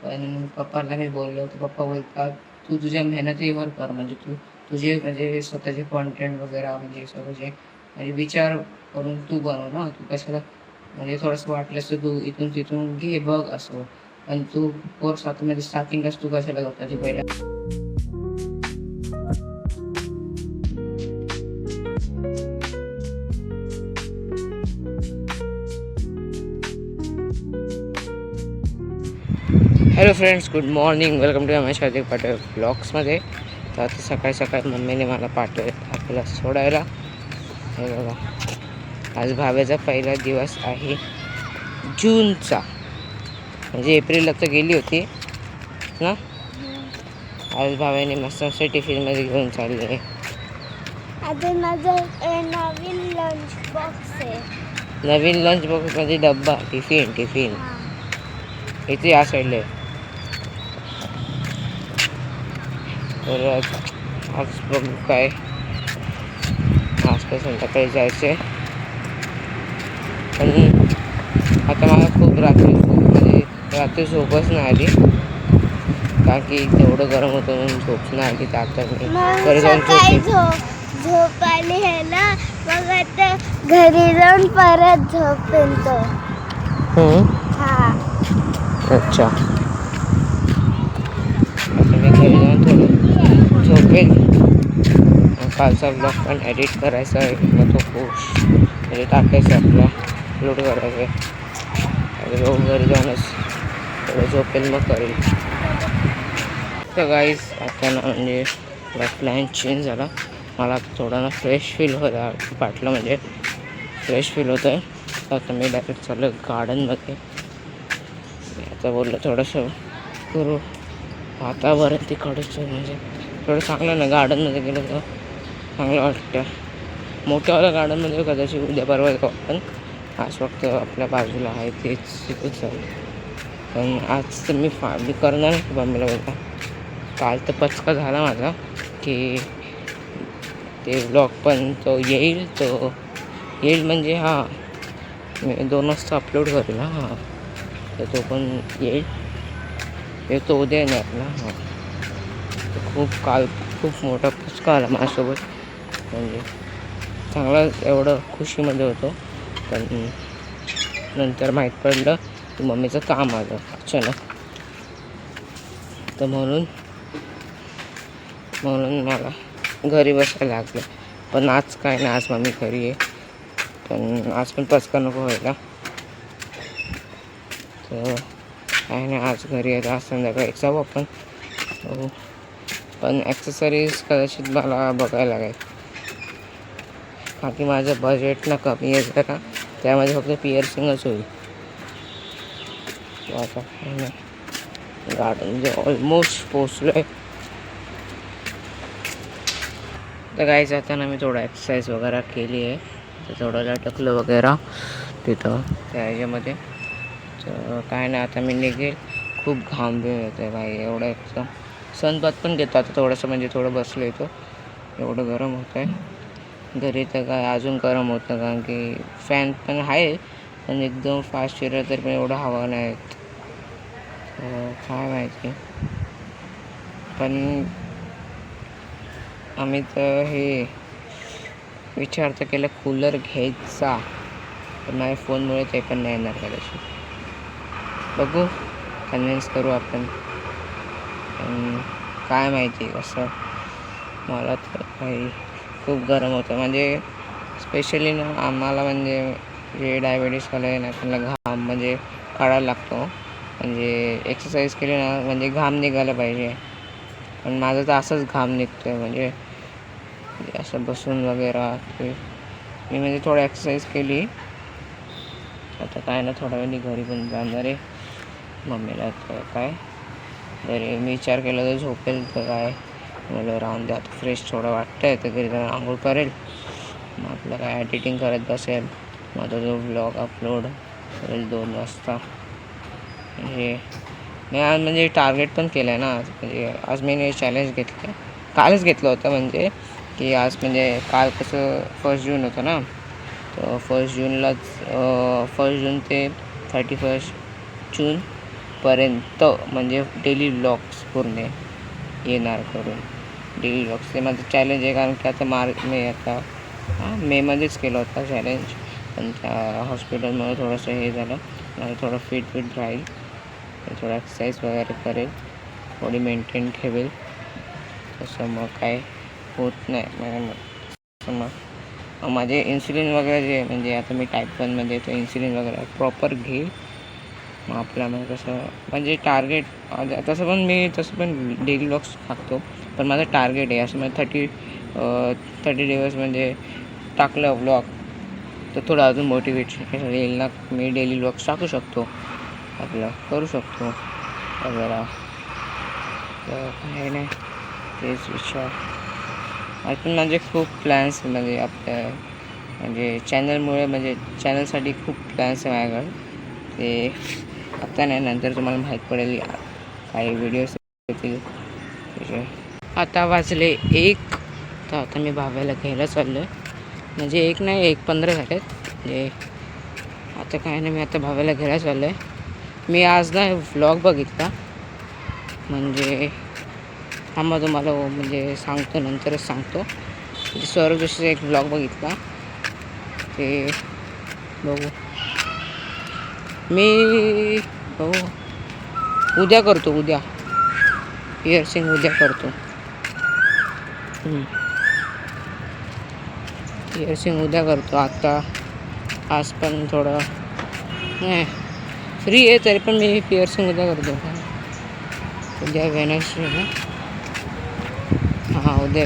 पण पप्पाला मी बोललो तर पप्पा बोलतात तू तुझ्या मेहनतीवर कर, म्हणजे तू तुझे म्हणजे स्वतःचे कॉन्टेंट वगैरे म्हणजे सगळं जे म्हणजे विचार करून तू बनव ना, तू कशाला म्हणजे थोडंसं वाटलंस तर तू इथून तिथून घे बघ असं. पण तू कोर्स आता म्हणजे स्टार्टिंगलाच तू कशाला करता ते पहिला. Hello friends, good morning, welcome to M S Hardik Patil ब्लॉग्समध्ये. तर आता सकाळी सकाळी मम्मीने मला पाठवले आपल्याला सोडायला. हे बघा, आज भाव्याचा पहिला दिवस आहे जूनचा, म्हणजे एप्रिलला तर गेली होती ना. आज भाव्याने मस्त मस्त टिफिनमध्ये घेऊन चालले आहे. आता माझं नवीन लंच बॉक्स आहे. नवीन लंच बॉक्समध्ये डब्बा टिफिन इथे या साईडला आहे. तर आज बघू काय, आज काय संध्याकाळी जायचं आहे. पण आता मला खूप रात्री झोपच नाही आली, कारण की तेवढं गरम होतं म्हणून झोप नाही आली. तर आता मी घरी जाऊन झोप आली आहे ना, मग आता घरी जाऊन परत झोप येतो. अच्छा, आता मी घरी जाऊन थोडं झोपेल. कालचा ब्लॉग पण एडिट करायचा आहे, मग तो पोस्ट म्हणजे टाकायचा आपला अपलोड करायचं आहे. रोज घरी जाऊनच थोडं झोपेल मग करेल. तर गाईज आता ना म्हणजे प्लॅन चेंज झाला. मला थोडा ना फ्रेश फील वाटलं, म्हणजे फ्रेश फील होतं आहे. तर आता मी डायरेक्ट चाललो गार्डनमध्ये. आता बोललं थोडंसं करू वातावरण तिकडचं, म्हणजे थोडं चांगलं ना गार्डनमध्ये गेलं तर चांगलं वाटतं. मोठ्यावाल्या गार्डनमध्ये कदाचित उद्या परवा येतो आपण. आज फक्त आपल्या बाजूला आहे तेच तिथं चालू. पण आज तर मी करणार नाही मम्मीला बोलता. काल तर पचका झाला माझा की ते ब्लॉग पण तो येईल म्हणजे हां मी 2 वाजता अपलोड करेल. हां, तर तो पण येईल, तो उद्या येणार ना. हां, काल खूप मोठा पचका आला माझ्यासोबत, म्हणजे चांगला एवढं खुशीमध्ये होतो. पण नंतर माहीत पडलं की मम्मीचं काम आलं अचानक. तर म्हणून मला घरी बसायला लागलं. पण आज काय नाही, आज मम्मी घरी आहे. पण आज पण पचका नको व्हायला, तर काय नाही आज घरी आहे. आज संध्याकाळी जाऊ आपण. पण ॲक्सेसरीज कदाचित मला बघायला लागेल, बाकी माझं बजेट ना कमी आहे जरा, त्यामध्ये फक्त पिअर्सिंगच होईल. आता गार्डन म्हणजे ऑलमोस्ट पोचलो आहे. तर काही जाताना मी थोडं एक्सरसाइज वगैरे केली आहे, तर थोडं लटकलं वगैरे तिथं त्या ह्याच्यामध्ये. तर काय नाही, आता मी निघेल. खूप घाम बी येतो आहे भाई, एवढं एकदम सनबाथ पण घेतो आता थोडंसं, म्हणजे थोडं बसलो येतो. एवढं गरम होतं आहे घरी, तर काय अजून गरम होतं, कारण की फॅन पण आहे पण एकदम फास्ट फिरत तर पण एवढं हवा नाही येत. काय माहिती. पण आम्ही तर हे विचार तर केला कूलर घ्यायचा, पण माझ्या फोनमुळे ते पण नाही येणार कदाचित. बघू, कन्व्हिन्स करू आपण. पण काय माहिती कसं. मला तर काही खूप गरम होतं, म्हणजे स्पेशली ना आम्हाला म्हणजे जे डायबिटीसवाले आहे ना त्यांना घाम म्हणजे काढायला लागतो. म्हणजे एक्सरसाइज केली ना म्हणजे घाम निघायला पाहिजे. पण माझं तर असंच घाम निघतो आहे, म्हणजे असं बसून वगैरे. मी म्हणजे थोडं एक्सरसाइज केली. आता काय ना थोड्या वेळी घरी पण जाणार आहे. मम्मीला तर काय जरी मी विचार केला तर झोपेल, तर काय मला राहून द्या. आता फ्रेश थोडं वाटतं आहे, तर घरी जाऊन आंघोळ करेल. मग आपलं काय एडिटिंग करत बसेल. माझा जो ब्लॉग अपलोड करेल 2 वाजता. मी आज म्हणजे टार्गेट पण केलं आहे ना, म्हणजे आज मी चॅलेंज घेतलं कालच घेतलं होतं, म्हणजे की आज म्हणजे काल कसं 1 जून होतं ना, तर 1 जूनलाच 1 जून ते 31 जून पर्यंत म्हणजे डेली व्लॉग्स पूर्ण येणार करून. डेली व्लॉग्स ते माझं चॅलेंज आहे, कारण की आता मेमध्येच केला होता चॅलेंज, पण त्या हॉस्पिटलमुळे थोडंसं हे झालं. मला थोडं फिट राहील, थोडं एक्सरसाइज वगैरे करेल, बॉडी मेंटेन ठेवेल, तसं मग काय होत नाही. मग माझे इन्सुलिन वगैरे जे म्हणजे आता मी टाईप 1मध्ये तो इन्सुलिन वगैरे प्रॉपर घेईल. मग आपल्यामध्ये कसं म्हणजे टार्गेट तसं पण डेली व्लॉग्स टाकतो, पण माझं टार्गेट आहे असं म्हणजे 30 दिवस म्हणजे टाकलं व्लॉग तर थोडं अजून मोटिवेशन येईल ना. मी डेली व्लॉग्स टाकू शकतो, आपलं करू शकतो वगैरे. तर काही नाही, तेच विचार. अजून माझे खूप प्लॅन्स म्हणजे आपल्या म्हणजे चॅनलसाठी खूप प्लॅन्स आहे माझ्याकडे. ते आता नाही, नंतर तुम्हाला माहीत पडेल, काही व्हिडिओज येतील त्याचे. आता वाजले 1, तर आता मी भाव्याला घ्यायला चाललो आहे. म्हणजे 1 नाही 1:15 झालेत. म्हणजे आता काय नाही, मी आता भाव्याला घ्यायला चाललो आहे. मी आज ना व्लॉग बघितला, म्हणजे थांबा तुम्हाला म्हणजे सांगतो, नंतरच सांगतो. म्हणजे सौरभ जोशीचा एक व्लॉग बघितला, ते बघू मी उद्या करतो. उद्या पिअर्सिंग उद्या करतो. पिअर्सिंग उद्या करतो. आता आज पण थोडं नाही फ्री आहे, तरी पण मी पिअर्सिंग उद्या करतो. उद्या वेनसडे ना, हां उद्या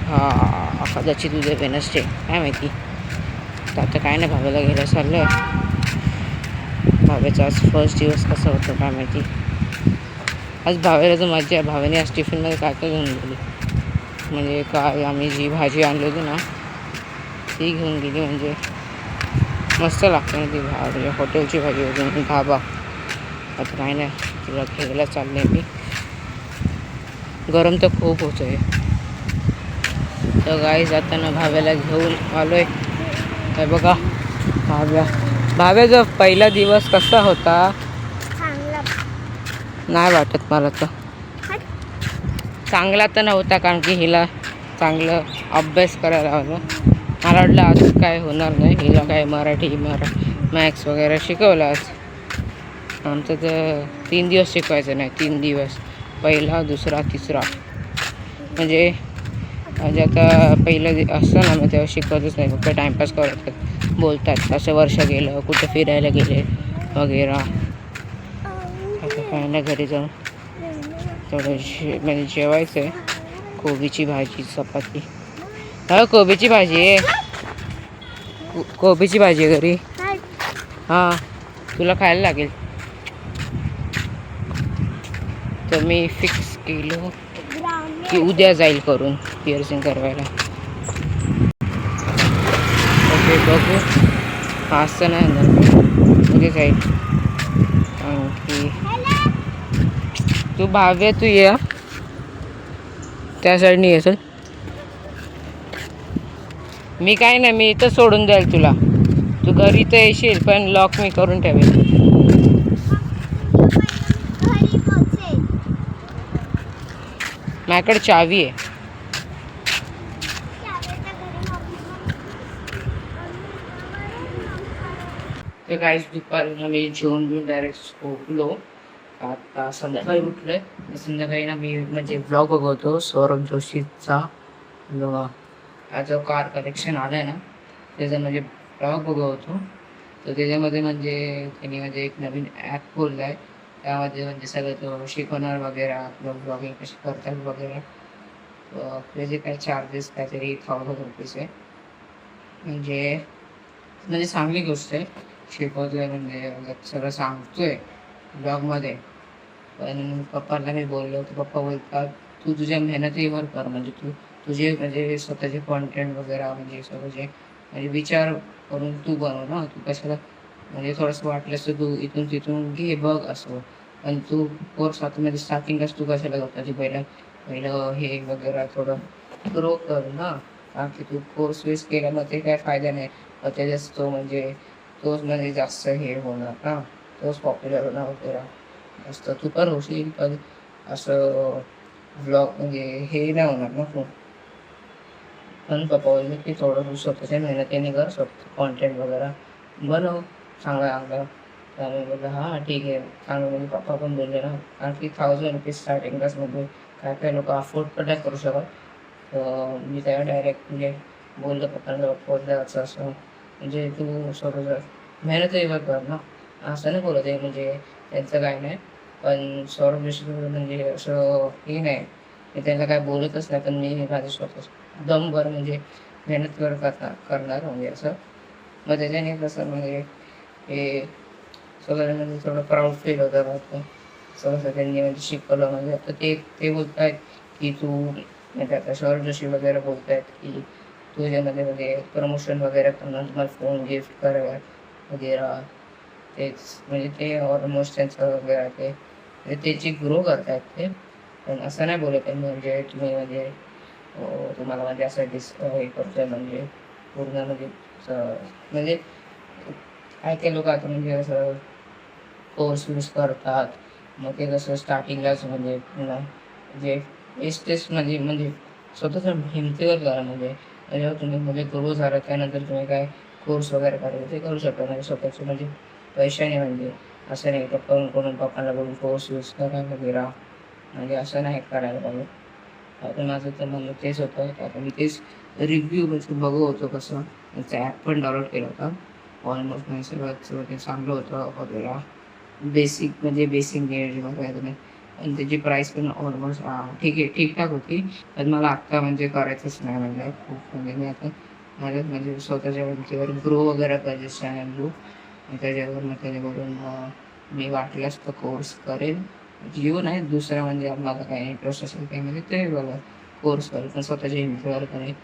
हां कदाचित उद्या वेनसडे, काय माहिती. तर आता काय नाही, भाव्याला घ्यायला चाललं आहे. भाव्याचा आज फर्स्ट दिवस कसा होतो काय माहिती. आज भाव्याला तर मजा आहे. भाव्याने आज टिफिनमध्ये काय घेऊन गेली, म्हणजे काय आम्ही जी भाजी आणली होती ना ती घेऊन गेली. म्हणजे मस्त लागते ना ती म्हणजे हॉटेलची भाजी होती, धाबा. आता काय नाही, तिला घ्यायला चालले मी. गरम तर खूप होतं आहे. तर गाईज आता ना भाव्याला घेऊन आलो आहे. काय बघा भाव्याचा पहिला दिवस कसा होता नाही वाटत मला. तर चांगला तर नव्हता, कारण की हिला चांगलं अभ्यास करायला हवं. मला वाटलं आज काय होणार नाही, हिला काय मराठी मॅथ्स वगैरे शिकवलं आज. आमचं तर 3 दिवस शिकवायचं नाही, 3 दिवस, पहिला दुसरा तिसरा. म्हणजे आता पहिलं असतं ना, मग तेव्हा शिकवतच नाही, फक्त टाईमपास करतात, बोलतात असं वर्ष गेलं, कुठं फिरायला गेले वगैरे. आता काय ना, घरी जाऊन थोडं म्हणजे जेवायचं आहे. कोबीची भाजी चपाती. कोबीची भाजी आहे, कोबीची भाजी आहे घरी. हां तुला खायला लागेल. तर मी फिक्स केलो की उद्या जाईल करून पिअर्सिंग करवायला. ओके बघू, आज तर नाही होणार, उद्या जाईल. आणखी तू भाव्या तू ये त्या साईडनी येसल. मी काय नाही, मी इथं सोडून द्याल तुला. तू घरी तर येशील, पण लॉक मी करून ठेवेल. माझ्याकडे चावी आहे. तर काहीच दुपारी मी जेवून घेऊन डायरेक्ट झोपलो. आता संध्याकाळी उठलोय. संध्याकाळी ना मी म्हणजे ब्लॉग बघवतो सौरभ जोशीचा. जो कार कलेक्शन आलाय ना त्याचा म्हणजे ब्लॉग बघवतो. तर त्याच्यामध्ये म्हणजे त्यांनी म्हणजे एक नवीन ॲप खोलला आहे. त्यामध्ये म्हणजे सगळं तो शिकवणार वगैरे, आपलं ब्लॉगिंग कशी करतात वगैरे. त्याचे काय चार्जेस काहीतरी 1000 रुपीज आहे. म्हणजे चांगली गोष्ट आहे, शिकवतोय म्हणजे सगळं सांगतोय ब्लॉगमध्ये. पण पप्पाला मी बोललो तर पप्पा बोलतात तू तुझ्या मेहनतीवर कर, म्हणजे तू तुझे म्हणजे स्वतःचे कॉन्टेंट वगैरे म्हणजे सगळं जे म्हणजे विचार करून तू बनव ना. तू कशाला म्हणजे थोडंसं वाटलंस तर तू इथून तिथून घे बघ असं. पण तू कोर्स आता म्हणजे स्टार्टिंगलाच तू कशाला करता, ती पहिलं हे वगैरे थोडं ग्रो कर ना. कारण की तू कोर्स वेस केला मग ते काय फायदा नाही. त्याच्याच तो म्हणजे तोच म्हणजे जास्त हे होणार ना, तोच पॉप्युलर होणार वगैरे असतं. तू पण होशील, पण असं ब्लॉग म्हणजे हे नाही होणार ना खूप. पण पप्पा बोलले की थोडं तू स्वतःच्या मेहनतीने कर, स्वतः कॉन्टेंट वगैरे बनव चांगला चांगला. त्यामुळे बोललं हां ठीक आहे चांगलं, म्हणजे पप्पा पण बोलले ना, कारण की ₹1000 स्टार्टिंग क्लासमध्ये काय काय लोक अफोर्ड पण नाही करू शकत. तर मी त्याला डायरेक्ट म्हणजे बोललं पप्पांना बोललं असं असं, म्हणजे तू स्वतःचं मेहनतही बघ कर ना, असं नाही बोलत आहे म्हणजे त्यांचं काय नाही. पण सौरभ जोशी म्हणजे असं हे नाही, मी त्यांना काय बोलतच नाही, पण मी माझं स्वतः दमभर म्हणजे मेहनत करणार म्हणजे असं. मग त्याच्याने कसं म्हणजे हे सगळं म्हणजे थोडं प्राऊड फील होतं मला. सहसा त्यांनी म्हणजे शिकवलं, म्हणजे आता ते ते बोलत आहेत की तू म्हणजे आता सौरभ जोशी वगैरे बोलत आहेत की तुझ्यामध्ये म्हणजे प्रमोशन वगैरे करणं, तुम्हाला फोन गिफ्ट करायला वगैरे. तेच म्हणजे ते ऑलमोस्ट त्यांचं वगैरे ते म्हणजे त्याची ग्रो करतायत ते. पण असं नाही बोलत आहे म्हणजे तुम्ही म्हणजे तुम्हाला म्हणजे असं हे करतोय म्हणजे पूर्ण म्हणजे म्हणजे काय काय लोक आता म्हणजे असं कोर्स यूज करतात. मग ते कसं स्टार्टिंगलाच म्हणजे म्हणजे वेस्टेज म्हणजे म्हणजे स्वतःच्या हिमतीवर करा म्हणजे जेव्हा तुम्ही म्हणजे ग्रो झाला त्यानंतर तुम्ही काय कोर्स वगैरे करायचं ते करू शकता, म्हणजे स्वतःचे म्हणजे पैशाने म्हणजे असं नाही पप्पा कोणून पप्पाला बोलून कोर्स यूज करा वगैरे, म्हणजे असं नाही करायला पाहिजे. आता माझं तर म्हणणं तेच होतं. आता मी तेच रिव्ह्यू म्हणजे बघू होतो कसं, त्याचा ॲप पण डाउनलोड केला होता. ऑलमोस्ट म्हणजे सगळं ते चांगलं होतं वगैरे. बेसिक म्हणजे बेसिक नीड वगैरे तुम्ही, आणि त्याची प्राईस पण ऑलमोस्ट ठीक आहे ठीकठाक होती. पण मला आत्ता म्हणजे करायचंच नाही म्हणजे खूप म्हणजे मी आता माझ्या म्हणजे स्वतःच्या वरतीवर ग्रो वगैरे पाहिजे चॅनल. त्याच्यावर मग त्याच्यावरून मी वाटल्यास तर कोर्स करेन. जिओ नाही दुसरं म्हणजे मला काय इंटरेस्ट असेल काही म्हणजे ते बघा कोर्स करेल, पण स्वतःच्या हिमतीवर करेल.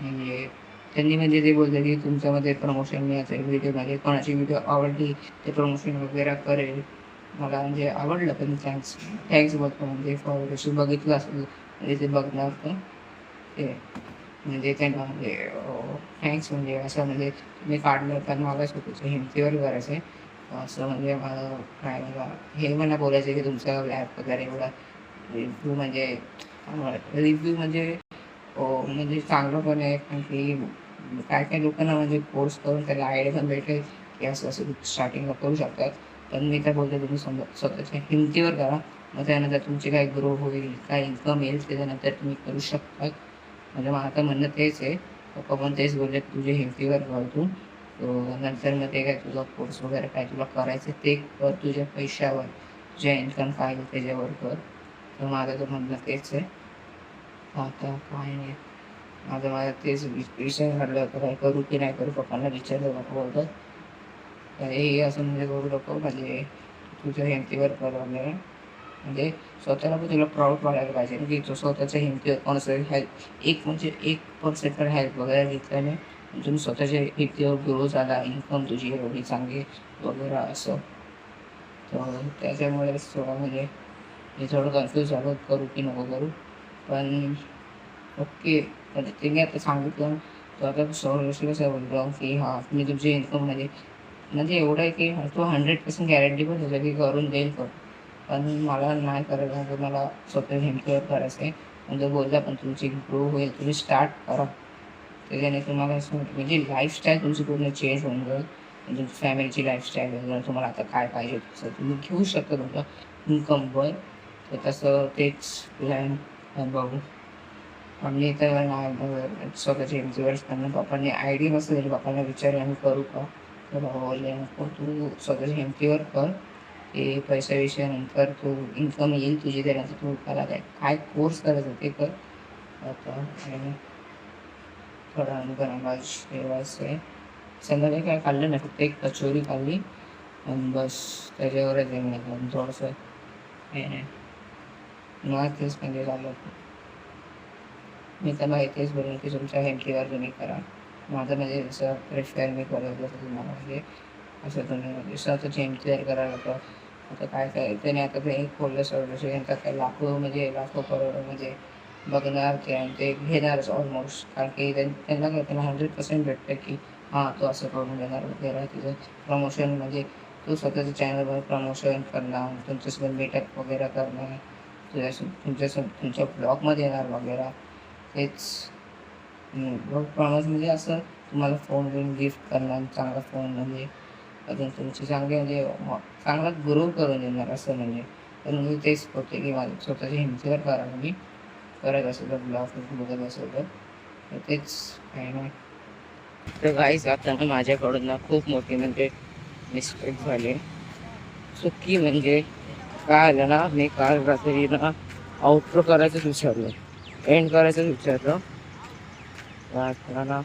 म्हणजे त्यांनी म्हणजे ते बोलले की तुमच्यामध्ये प्रमोशन मिळायचं व्हिडिओमध्ये, कोणाची व्हिडिओ आवडली ते प्रमोशन वगैरे करेल. मला म्हणजे आवडलं, पण थँक्स बोलतो म्हणजे फॉर जशी बघितलं असेल म्हणजे ते बघणार पण ते म्हणजे त्यांना म्हणजे थँक्स म्हणजे असं म्हणजे मी काढलं पण मला स्वतःच्या हिमतीवर करायचं आहे. असं म्हणजे मला काय मला हे मला बोलायचं की तुमचा ॲप वगैरे एवढा रिव्ह्यू म्हणजे रिव्ह्यू म्हणजे चांगलं पण आहे, कारण की काय काय लोकांना म्हणजे कोर्स करून त्याला आयडिया पण भेटेल की असं असं स्टार्टिंगला करू शकतात. पण मी काय बोलतो तुम्ही समजा स्वतःच्या हिमतीवर करा, मग त्यानंतर तुमची काय ग्रो होईल काय इन्कम येईल त्याच्यानंतर तुम्ही करू शकता. म्हणजे मला आता म्हणणं तेच आहे. पप्पा पण तेच बोलले तुझ्या हिमतीवर कर तू, नंतर मग ते काय तुझा कोर्स वगैरे काय तुला करायचं ते कर तुझ्या पैशावर, तुझ्या इन्कम काय येईल त्याच्यावर कर. तर माझं तर म्हणणं तेच आहे. आता काय नाही माझं तेच विषय ठरलं होतं काय करू की नाही करू. पप्पांना विचारलं पप्पा बोलतात हे असं म्हणजे करू नको, म्हणजे तुझ्या हिमतीवर कर वगैरे. म्हणजे स्वतःला पण तुला प्राऊड वाटायला पाहिजे की तो स्वतःच्या हिमतीवर कोणाचं हेल्प म्हणजे 1% तर हेल्प वगैरे घेतल्याने तुम्ही स्वतःच्या हिमतीवर ग्रो झाला, इन्कम तुझी एवढी चांगली वगैरे असं. तर त्याच्यामुळेच थोडं म्हणजे मी थोडं कन्फ्यूज झालो करू की नको करू. पण ओके म्हणजे त्यांनी आता सांगितलं तो आता सहज कसं बोललो की हां मी तुमची इन्कम म्हणजे एवढं आहे की तो 100% गॅरंटी पण देतो की करून देईल तो. पण मला नाही करायचं म्हणजे मला स्वतः हिमतीवर करायचं आहे. म्हणजे बोलला पण तुमची ग्रो होईल, तुम्ही स्टार्ट करा. त्याच्याने तुम्हाला असं म्हणजे लाईफस्टाईल तुमची पूर्ण चेंज होऊन जाईल. म्हणजे फॅमिलीची लाईफस्टाईल वगैरे तुम्हाला आता काय पाहिजे तसं तुम्ही घेऊ शकता तुमच्या इन्कमवर. तर तसं तेच प्लॅन बघू. आम्ही तर नाही स्वतःच्या हिमतीवर त्यांना पप्पांनी आयडिया नसतं तरी पप्पांना विचारलं आम्ही करू का. तर बाबा बोलले नको तू स्वतःच्या हिमतीवर कर. ते पैसा-विषयानंतर तू इन्कम येईल तुझी त्यानंतर तू त्याला काय काय कोर्स करायचा ते कर. आता आणि थोडा अनुभव ठेवायचं आहे. संध्याकाळी काय खाल्लं नाही, फक्त एक कचोरी खाल्ली आणि बस त्याच्यावरच आहे मी थोडंसं हे नाही. मला तेच म्हणजे झालं. मी त्यांना तेच बोलेन की तुमच्या हिमतीवर तुम्ही करा. माझं म्हणजे असं प्रेफर मी करत होतो तुम्हाला म्हणजे असं तुम्ही म्हणजे स्वतःची हिमतीवर करायला नको. आता काय काय त्याने आता ते एक बोललं सोडलं यांचा काय लाखो म्हणजे लाखो करोड म्हणजे बघणार ते आणि ते घेणारच ऑलमोस्ट, कारण की त्यांना काय त्यांना 100% भेटतं की हां तो असं करून देणार वगैरे. तुझं प्रमोशन म्हणजे तू स्वतःच्या चॅनलवर प्रमोशन करणार, तुमच्यासोबत मीटअप वगैरे करणं, तुमच्या ब्लॉगमध्ये येणार वगैरे. तेच ब्लॉग प्रमोशन म्हणजे असं तुम्हाला फोन बिन गिफ्ट करणार, चांगला फोन म्हणजे अजून तुमची चांगली म्हणजे चांगला ग्रो करून देणार असं म्हणजे. तर म्हणजे तेच होते की माझ्या स्वतःच्या हिमतीवर करायला मी करत असेल तर ब्लॉग बघत असेल तर तेच काही नाही. तर गाईज आता ना माझ्याकडून ना खूप मोठी म्हणजे मिस्टेक झाली. चुकी म्हणजे काय आलं ना, मी काल रात्री ना आउटरो करायचंच विचारलं, एंड करायचंच विचारलं. आता ना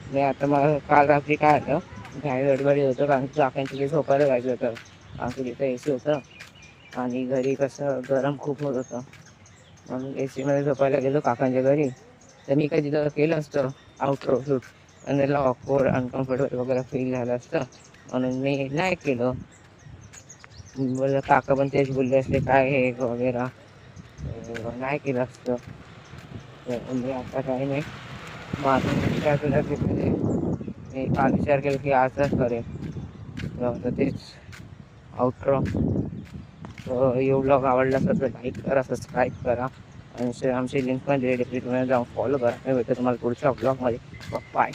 मी आता मला काल रात्री काय आलं, घाई गडबडी होतं कारण की काकांच्या तिथे झोपायला पाहिजे होतं. आमच्या तिथं ए सी होतं आणि घरी कसं गरम खूप होत होतं. म्हणून ए सीमध्ये झोपायला गेलो काकांच्या घरी. तर मी काय तिथं केलं असतं आउटरो शूट आणि त्याला ऑकवर्ड अनकम्फर्टेबल वगैरे फील झालं असतं, म्हणून मी नाही केलं. बोललं काका पण तेच बोलले असते काय हे वगैरे, नाही केलं असतं. तर म्हणजे आता काही नाही. माझा विचार केला की म्हणजे मी काल विचार केला की आजच करेन. तर तेच आउटरो. व्लॉग आवडला असेल तर लाईक करा, सबस्क्राईब करा आणि आमची लिंक पण दिलेली, तुम्हाला जाऊन फॉलो करा. मी भेटतो तुम्हाला पुढच्या व्लॉगमध्ये. बाय.